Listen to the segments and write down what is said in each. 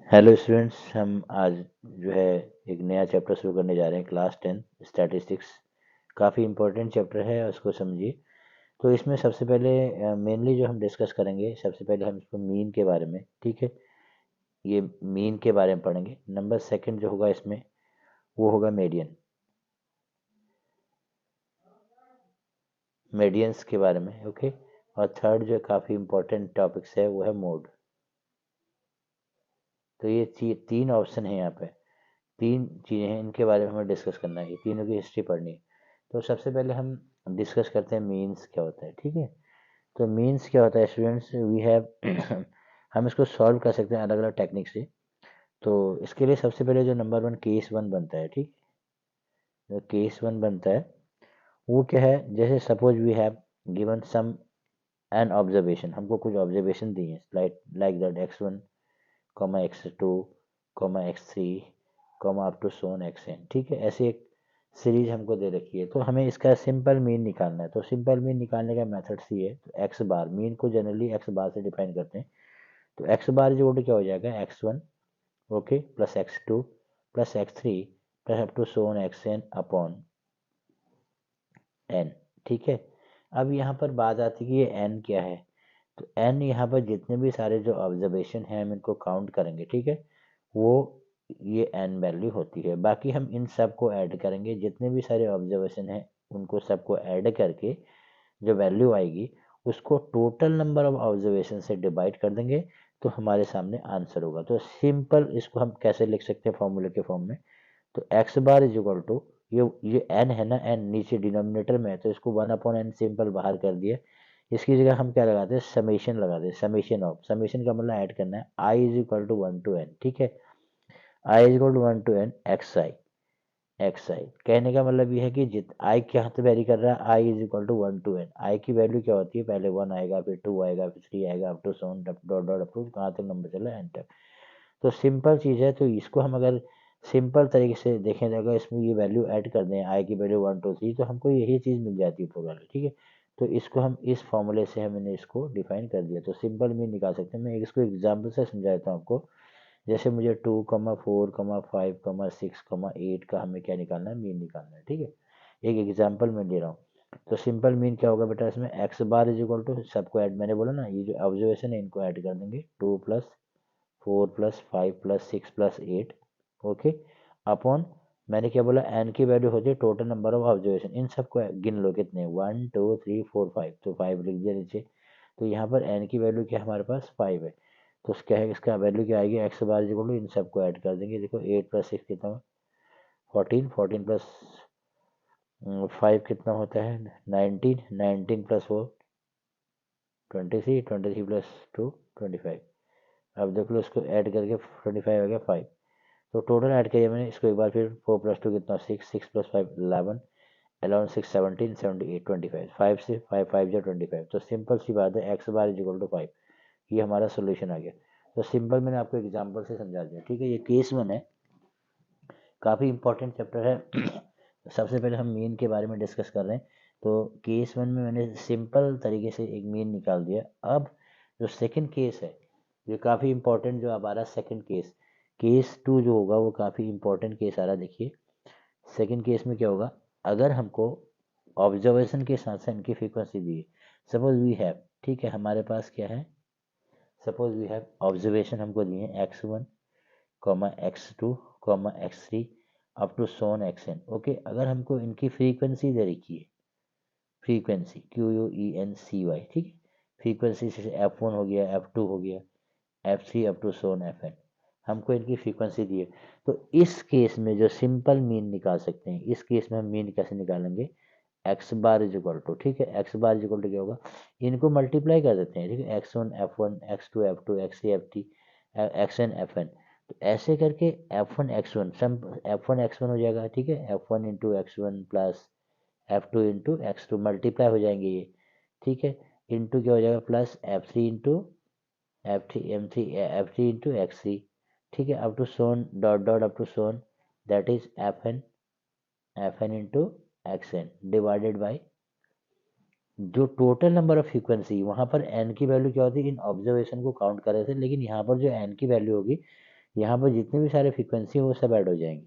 Hello students, हम आज जो है एक नया चैप्टर शुरू करने जा रहे हैं। क्लास 10 स्टैटिस्टिक्स काफ़ी इम्पोर्टेंट चैप्टर है, उसको समझिए। तो इसमें सबसे पहले मेनली जो हम डिस्कस करेंगे, सबसे पहले हम इसको मीन के बारे में, ठीक है, ये मीन के बारे में पढ़ेंगे। नंबर सेकंड जो होगा इसमें वो होगा मीडियन, मीडियंस के बारे में, ओके। और थर्ड जो काफ़ी इम्पोर्टेंट टॉपिक्स है वो है मोड। तो ये तीन ऑप्शन है यहाँ पे, तीन चीज़ें हैं, इनके बारे में हमें डिस्कस करना है, ये तीनों की हिस्ट्री पढ़नी है। तो सबसे पहले हम डिस्कस करते हैं मीन्स क्या होता है, ठीक है। तो मीन्स क्या होता है स्टूडेंट्स, वी हैव हम इसको सॉल्व कर सकते हैं अलग अलग टेक्निक से। तो इसके लिए सबसे पहले जो नंबर वन केस वन बनता है, ठीक, जो केस वन बनता है वो क्या है, जैसे suppose we have given some an observation, हमको कुछ ऑब्जर्वेशन दी है, like that x1 comma x2 comma x3 comma up to so on xn, ठीक है। ऐसे एक सीरीज हमको दे रखी है, तो हमें इसका सिंपल मीन निकालना है। तो सिंपल मीन निकालने का मेथड सी है, तो एक्स बार, मीन को जनरली एक्स बार से डिफाइन करते हैं। तो एक्स बार जो क्या हो जाएगा, x1 okay plus x2 plus x3 plus up to so on xn upon n, ठीक है। अब यहाँ पर बात आती है कि ये n क्या है। तो n यहाँ पर जितने भी सारे जो ऑब्जर्वेशन हैं हम इनको काउंट करेंगे, ठीक है, वो ये n वैल्यू होती है। बाकी हम इन सब को ऐड करेंगे, जितने भी सारे ऑब्जर्वेशन हैं उनको सबको ऐड करके जो वैल्यू आएगी उसको टोटल नंबर ऑफ ऑब्जर्वेशन से डिवाइड कर देंगे, तो हमारे सामने आंसर होगा। तो सिंपल इसको हम कैसे लिख सकते हैं फॉर्मूले के फॉर्म में। तो x bar is equal to, ये एन है ना, एन नीचे डिनोमिनेटर में है, तो इसको वन अपॉन एन सिंपल बाहर कर दिया। इसकी जगह हम क्या लगाते हैं, समेशन लगाते हैं, समेशन ऑफ, समेशन का मतलब ऐड करना है, i is equal to one to n, ठीक है। I is equal to one to n x i, x i कहने का मतलब ये है कि जित आई क्या तो वेरी कर रहा है, i is equal to one to n. I की वैल्यू क्या होती है, पहले वन आएगा, फिर टू आएगा, फिर थ्री आएगा, up to so on dot dot up to कहाँ तक नंबर चला एन तक। तो सिंपल चीज़ है। तो इसको हम अगर सिंपल तरीके से देखें, तो अगर इसमें ये वैल्यू ऐड कर दें, आई की वैल्यू वन टू थ्री, तो हमको यही चीज़ मिल जाती है पूरा, ठीक है। तो इसको हम इस फॉर्मूले से हमने इसको डिफाइन कर दिया, तो सिंपल मीन निकाल सकते हैं। मैं इसको एग्जाम्पल से समझाता हूँ आपको। जैसे मुझे 2,4,5,6,8 का हमें क्या निकालना है, मीन निकालना है, ठीक है। एक एग्जाम्पल मैं दे रहा हूँ। तो सिंपल मीन क्या होगा बेटा, इसमें x bar is equal to, सबको ऐड, मैंने बोला ना ये जो ऑब्जर्वेशन है इनको ऐड कर देंगे, 2+4+5+6+8, ओके, अपॉन, मैंने क्या बोला, एन की वैल्यू होती है टोटल नंबर ऑफ ऑब्जर्वेशन, इन सबको गिन लो कितने, 1 2 3 4 5, तो 5 लिख दिया नीचे। तो यहाँ पर एन की वैल्यू क्या हमारे पास 5 है। तो क्या है, इसका वैल्यू क्या आएगी, एक्स बार इक्वल टू, इन सबको ऐड कर देंगे। देखो 8+6 कितना, 14, 14 प्लस 5 कितना होता है, 19, 19 प्लस 4 23, 23 प्लस 2 25। अब देख लो इसको ऐड करके 25 आ गया 5। तो टोटल ऐड किया मैंने इसको एक बार, फिर 4+2 कितना, 6, 6+5 11, 11 6 17 78 25, 5 से 5 5 जो 25। तो सिंपल सी बात है, x bar is equal to 5, ये हमारा सोल्यूशन आ गया। तो सिंपल मैंने आपको एग्जांपल से समझा दिया, ठीक है। ये केस वन है, काफ़ी इंपॉर्टेंट चैप्टर है। सबसे पहले हम मीन के बारे में डिस्कस कर रहे हैं। तो केस वन में मैंने सिंपल तरीके से एक मीन निकाल दिया। अब जो सेकंड केस है, ये काफ़ी इंपॉर्टेंट जो अब आ रहा है सेकंड केस, केस टू जो होगा वो काफ़ी इंपॉर्टेंट केस आ रहा है। देखिए सेकंड केस में क्या होगा, अगर हमको ऑब्जर्वेशन के साथ साथ इनकी फ्रीक्वेंसी दी है, सपोज वी हैव, ठीक है, हमारे पास क्या है, सपोज वी हैव ऑब्जर्वेशन हमको दिए हैं x1 comma x2 comma x3 up to so on xn, okay. अगर हमको इनकी फ्रीक्वेंसी दे रखी है, फ्रीक्वेंसी QUENCY, ठीक है, फ्रीक्वेंसी जैसे f1 हो गया, f2 हो गया, f3 up to so on fn, हमको इनकी फ्रीक्वेंसी दी है। तो इस केस में जो सिंपल मीन निकाल सकते हैं, इस केस में हम मीन कैसे निकालेंगे, x bar is equal to, ठीक है, x bar is equal to क्या होगा, इनको मल्टीप्लाई कर देते हैं, ठीक है, x1 f1 x2 f2 x3 f3 xn fn। तो ऐसे करके f1 x1 सम, f1 x1 हो जाएगा, ठीक है, f1 into x1 plus f2 into x2 multiply हो जाएंगे ये, ठीक है, इंटू क्या हो जाएगा, plus f3 into f3 into x3, ठीक है, up to so on dot dot up to so on, that is fn into xn divided by जो टोटल नंबर ऑफ फ्रीक्वेंसी। वहाँ पर n की वैल्यू क्या होती है, इन ऑब्जर्वेशन को काउंट कर रहे थे, लेकिन यहाँ पर जो n की वैल्यू होगी, यहाँ पर जितने भी सारे फ्रीक्वेंसी वो सब ऐड हो जाएंगे,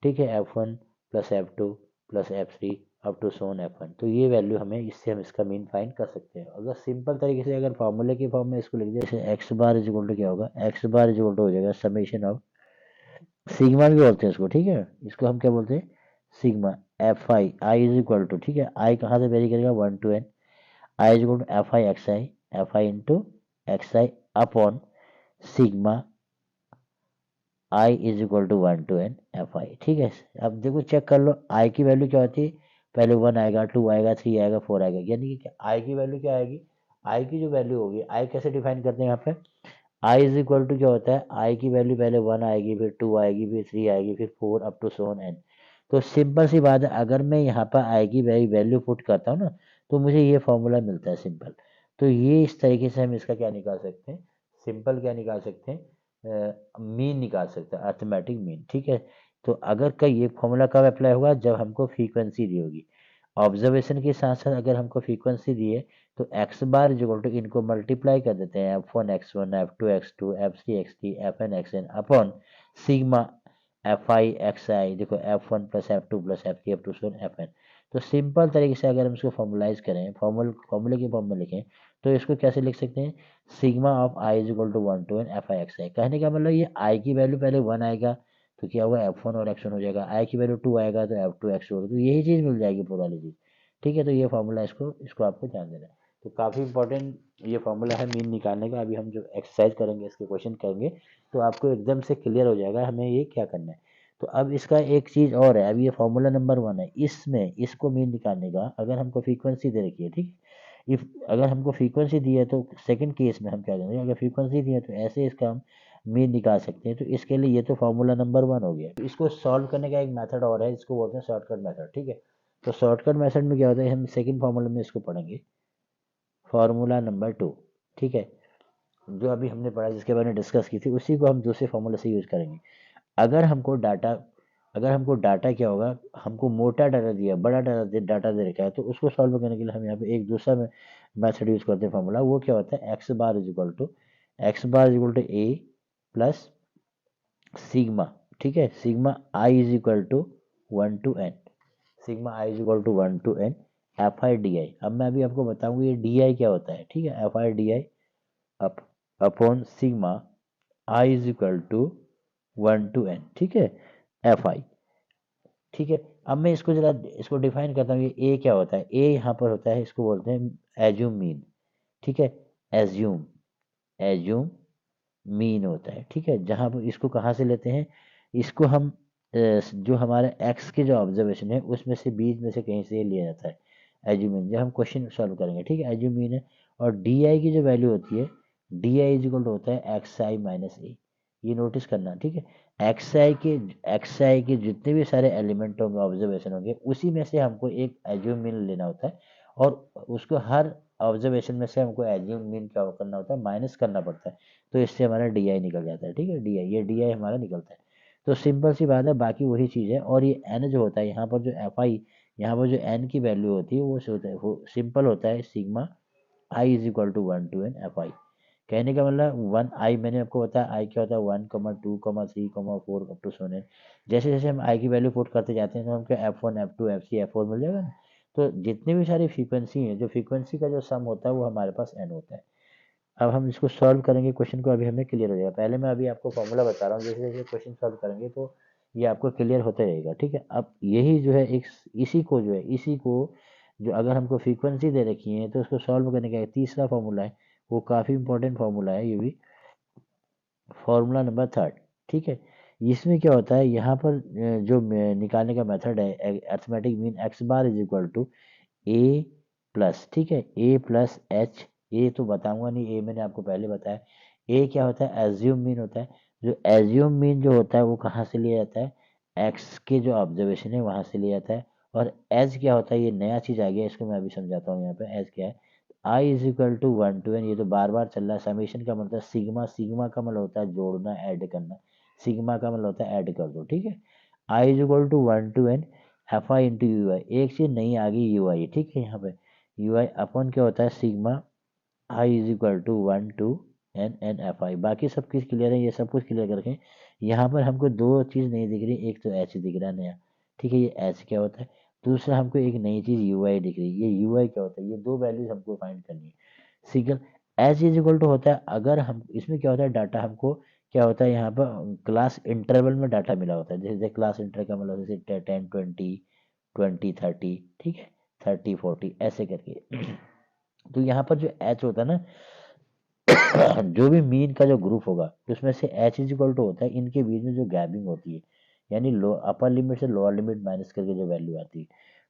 ठीक है, F1 plus F2 plus F3 up to so on F1। तो ये वैल्यू हमें, इससे हम इसका मीन फाइंड कर सकते हैं। अगर सिंपल तरीके से अगर फॉर्मूले के फॉर्म में इसको लिख दे, जैसे x bar is equal to क्या होगा, x bar is equal to हो जाएगा समेशन ऑफ, सिग्मा भी बोलते हैं इसको, ठीक है, इसको हम क्या बोलते हैं, sigma f i is equal to, ठीक है, आई कहाँ से वेरी करेगा, 1 to n, i is equal to f i into x i upon sigma i is equal to 1 to n f i, ठीक है। अब देखो चेक कर लो आई की वैल्यू क्या होती है, पहले 1 आएगा, 2 आएगा, 3 आएगा, 4 आएगा, यानी कि आई की वैल्यू क्या आएगी, आई की जो वैल्यू होगी, आई कैसे डिफाइन करते हैं यहाँ पे, आई इज इक्वल टू क्या होता है, आई की वैल्यू पहले 1 आएगी, फिर 2 आएगी, फिर 3 आएगी, फिर 4 अप टू सोन एन। तो सिंपल सी बात है, अगर मैं यहाँ पर आई की वैल्यू पुट करता हूँ ना, तो मुझे ये फॉर्मूला मिलता है सिंपल। तो ये इस तरीके से हम इसका क्या निकाल सकते हैं, सिंपल क्या निकाल सकते हैं, मीन निकाल सकते हैं, अर्थमेटिक मीन, ठीक है। तो अगर कई ये फॉर्मूला कब अप्लाई होगा, जब हमको फ्रीक्वेंसी दी होगी, ऑब्जर्वेशन के साथ साथ अगर हमको फ्रीक्वेंसी दी है, तो एक्स बार इक्वल टू इनको मल्टीप्लाई कर देते हैं, F1 x1 F2 x2 F3 x3 Fn xn upon sigma f i x i, देखो F1 plus F2 plus F3 up to so on Fn। तो सिंपल तरीके से अगर हम इसको फॉर्मुलाइज करें, फॉर्मूले के फॉर्म में लिखें, तो इसको कैसे लिख सकते हैं, sigma of i is equal to 1 to n f i x i. कहने का मतलब ये आई की वैल्यू पहले 1 आएगा, तो क्या होगा, F1 और X1 हो जाएगा, आई की वैल्यू 2 आएगा तो F2 X2 होगा, तो यही चीज़ मिल जाएगी पूरा वाली चीज़, ठीक है। तो ये फॉर्मूला इसको इसको आपको ध्यान देना है। तो काफ़ी इंपॉर्टेंट ये फॉर्मूला है मीन निकालने का। अभी हम जो एक्सरसाइज करेंगे, इसके क्वेश्चन करेंगे, तो आपको एकदम से क्लियर हो जाएगा हमें ये क्या करना है। तो अब इसका एक चीज़ और है, अब ये फॉर्मूला नंबर 1 है, इसमें इसको मीन निकालने का अगर हमको फ्रीक्वेंसी दे रखी है, ठीक है, इफ अगर हमको फ्रीक्वेंसी दी है, तो सेकंड केस में हम क्या करेंगे, अगर फ्रीक्वेंसी दी है तो ऐसे इसका हम मीन निकाल सकते हैं। तो इसके लिए ये तो फॉर्मूला नंबर 1 हो गया। तो इसको सॉल्व करने का एक मेथड और है, इसको बोलते हैं शॉर्टकट मेथड, ठीक है। तो शॉर्टकट मेथड में क्या होता है, हम सेकंड फॉर्मूला में इसको पढ़ेंगे, फार्मूला नंबर 2, ठीक है, जो अभी हमने पढ़ा, जिसके बारे में डिस्कस की थी, उसी को हम दूसरे फॉर्मूले से यूज करेंगे। अगर हमको डाटा अगर हमको डाटा क्या होगा, हमको मोटा डाटा दिया, बड़ा डाटा दे रखा है, तो उसको सॉल्व करने के लिए हम यहाँ पे एक दूसरा मेथड यूज करते हैं फॉर्मूला। वो क्या होता है, x bar is equal to a plus sigma, ठीक है, sigma i is equal to 1 to n, sigma i is equal to 1 to n f i d i. अब मैं अभी आपको बताऊंगा ये डी आई क्या होता है, ठीक है, f i d i up upon sigma i is equal to 1 to n, ठीक है, एफ आई, ठीक है। अब मैं इसको जरा इसको डिफाइन करता हूँ, ये ए क्या होता है, ए यहाँ पर होता है, इसको बोलते हैं एज्यूम मीन, ठीक है, एज्यूम एज्यूम मीन होता है, ठीक है। जहाँ पर इसको कहाँ से लेते हैं, इसको हम जो हमारे एक्स के जो ऑब्जर्वेशन है उसमें से बीच में से कहीं से ये लिया जाता है एज्यूम मीन, जब हम क्वेश्चन सॉल्व करेंगे, ठीक है, एज्यूम मीन है। और डी आई की जो वैल्यू होती है, d i is equal to होता है एक्स आई माइनस ए, ये नोटिस करना, ठीक है। एक्स आई के जितने भी सारे एलिमेंट होंगे, ऑब्जर्वेशन होंगे, उसी में से हमको एक एज्यूम मीन लेना होता है, और उसको हर ऑब्जर्वेशन में से हमको एज्यूम मीन क्या करना होता है, माइनस करना पड़ता है। तो इससे हमारा डी आई निकल जाता है, ठीक है, डी आई, ये डी आई हमारा निकलता है। तो सिंपल सी बात है, बाकी वही चीज़ है। और ये एन जो होता है, यहाँ पर जो एफ आई, यहाँ पर जो एन की वैल्यू होती है, वो होता है, वो सिंपल होता है, sigma i is equal to 1 to n f i. कहने का मतलब 1 आई, मैंने आपको बताया आई क्या होता है, 1, 2, 3, 4 अप टू सोन। जैसे जैसे हम आई की वैल्यू पुट करते जाते हैं, तो हम क्या F1 F2 F3 F4 मिल जाएगा ना। तो जितनी भी सारी फ्रीक्वेंसी है, जो फ्रीक्वेंसी का जो सम होता है, वो हमारे पास n होता है। अब हम इसको सॉल्व करेंगे क्वेश्चन को, अभी हमें क्लियर हो जाएगा। पहले मैं अभी आपको फॉर्मूला बता रहा हूँ, जैसे जैसे क्वेश्चन सॉल्व करेंगे तो ये आपको क्लियर होता रहेगा, ठीक है। अब यही जो है एक, इसी को जो अगर हमको फ्रीक्वेंसी दे रखी है, तो उसको सॉल्व करने का एक तीसरा फॉर्मूला है, वो काफ़ी इंपॉर्टेंट फॉर्मूला है ये भी, फॉर्मूला नंबर 3, ठीक है। इसमें क्या होता है, यहाँ पर जो निकालने का मेथड है, arithmetic mean x bar is equal to a plus, ठीक है, ए प्लस एच, ए तो बताऊंगा नहीं, ए मैंने आपको पहले बताया। ए क्या होता है, एज्यूम मीन होता है। जो एज्यूम मीन जो होता है, वो कहाँ से लिया जाता है, एक्स के जो ऑब्जर्वेशन है वहाँ से लिया जाता है। और एज क्या होता है, ये नया चीज़ आ गया, इसको मैं अभी समझाता हूँ। यहाँ पे एज क्या है, i is equal to 1 to n, ये तो बार बार चल रहा है। समेशन का मतलब सिग्मा, सिग्मा का मतलब होता है जोड़ना, ऐड करना, सिग्मा का मतलब होता है ऐड कर दो, ठीक है। I is equal to 1 to n f i into u i, एक चीज नहीं आ गई यू आई, ठीक है। यहाँ पे यू आई अपॉन क्या होता है, sigma i is equal to 1 to NNFI, बाकी सब चीज़ क्लियर है, ये सब कुछ क्लियर करके यहाँ पर हमको दो चीज़ नहीं दिख रही, एक तो एच दिख रहा है नया, ठीक है, ये एच क्या होता है, दूसरा हमको एक नई चीज़ UI दिख रही है, ये UI क्या होता है, ये दो वैल्यूज हमको फाइंड करनी है। Single h is equal to होता है, अगर हम इसमें क्या होता है, डाटा हमको क्या होता है, यहाँ पर क्लास इंटरवल में डाटा मिला होता है, जैसे क्लास इंटर का मतलब जैसे 10 20 20 30, ठीक है, 30 40 ऐसे करके। तो यहाँ पर जो एच होता है ना, जो भी मीन का जो ग्रुप होगा उसमें से एच इज इक्वल टू होता है इनके बीच में जो गैपिंग होती है, यानी लो अपर लिमिट से लोअर लिमिट माइनस करके जो वैल्यू आती है,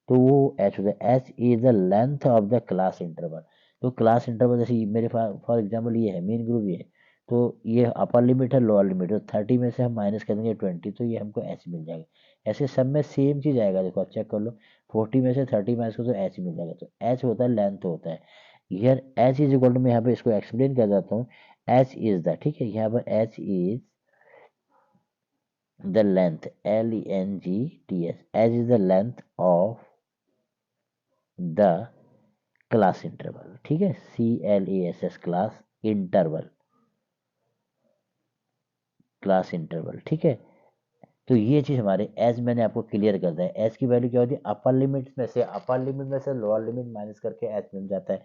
तो वो एच होता है। H is the length of the class interval. तो क्लास इंटरवल जैसे मेरे फॉर एग्जाम्पल ये है, मीन ग्रुप ये है, तो ये अपर लिमिट है लोअर लिमिट, तो 30 में से हम माइनस कर देंगे 20, तो ये हमको एच मिल जाएगा। ऐसे सब में सेम चीज आएगा, देखो आप चेक कर लो, 40 में से 30 माइनस करो तो एच मिल जाएगा, तो एच होता है लेंथ होता है। Here h is equal to, मैं यहाँ पे इसको एक्सप्लेन कर देता हूँ। एच इज द, ठीक है, यहाँ पर H is the length, LENGTH, H is the length of the class interval, ठीक है, CLASS, class interval, class interval, ठीक है। तो ये चीज हमारे एज मैंने आपको क्लियर कर दिया है। एज की वैल्यू क्या होती है, अपर लिमिट में से लोअर लिमिट माइनस करके एज मिल जाता है।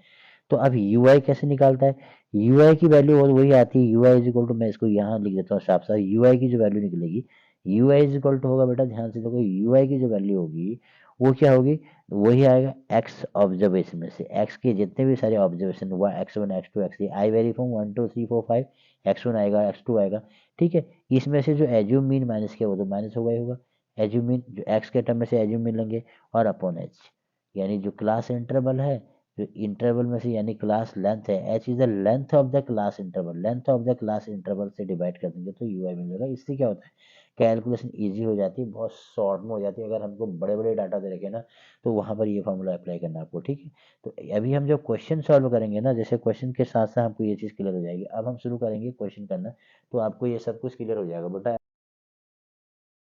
तो अब UI कैसे निकालता है, UI की वैल्यू वही आती है, UI इज इक्वल टू, मैं इसको यहाँ लिख देता हूँ साफ साफ, UI की जो वैल्यू निकलेगी, UI इज इक्वल टू होगा, बेटा ध्यान से देखो, UI की जो वैल्यू होगी वो क्या होगी, वही आएगा एक्स ऑब्जर्वेशन में से, एक्स के जितने भी सारे ऑब्जर्वेशन हुआ, X1 X2 X3, I very from 1 2 3 4 5, X1 आएगा, X2 आएगा, ठीक है। इसमें से जो एज्यूम मीन माइनस किया वो तो माइनस होगा ही होगा, एज्यूम मीन जो एक्स के टर्म में से एज्यूम मीन लेंगे, और अपॉन एच, यानी जो क्लास इंटरवल है, जो इंटरवल में से यानी क्लास लेंथ है, H is the length of the class interval, length of the class interval से डिवाइड कर देंगे तो UI मिल जाएगा। इससे क्या होता है, कैलकुलेशन इजी हो जाती है, बहुत शॉर्ट में हो जाती है। अगर हमको बड़े बड़े डाटा दे रखे ना, तो वहाँ पर ये फॉर्मूला अप्लाई करना आपको, ठीक है। तो अभी हम जब क्वेश्चन सॉल्व करेंगे ना, जैसे क्वेश्चन के साथ साथ हमको ये चीज़ क्लियर हो जाएगी, अब हम शुरू करेंगे क्वेश्चन करना, तो आपको ये सब कुछ क्लियर हो जाएगा बेटा।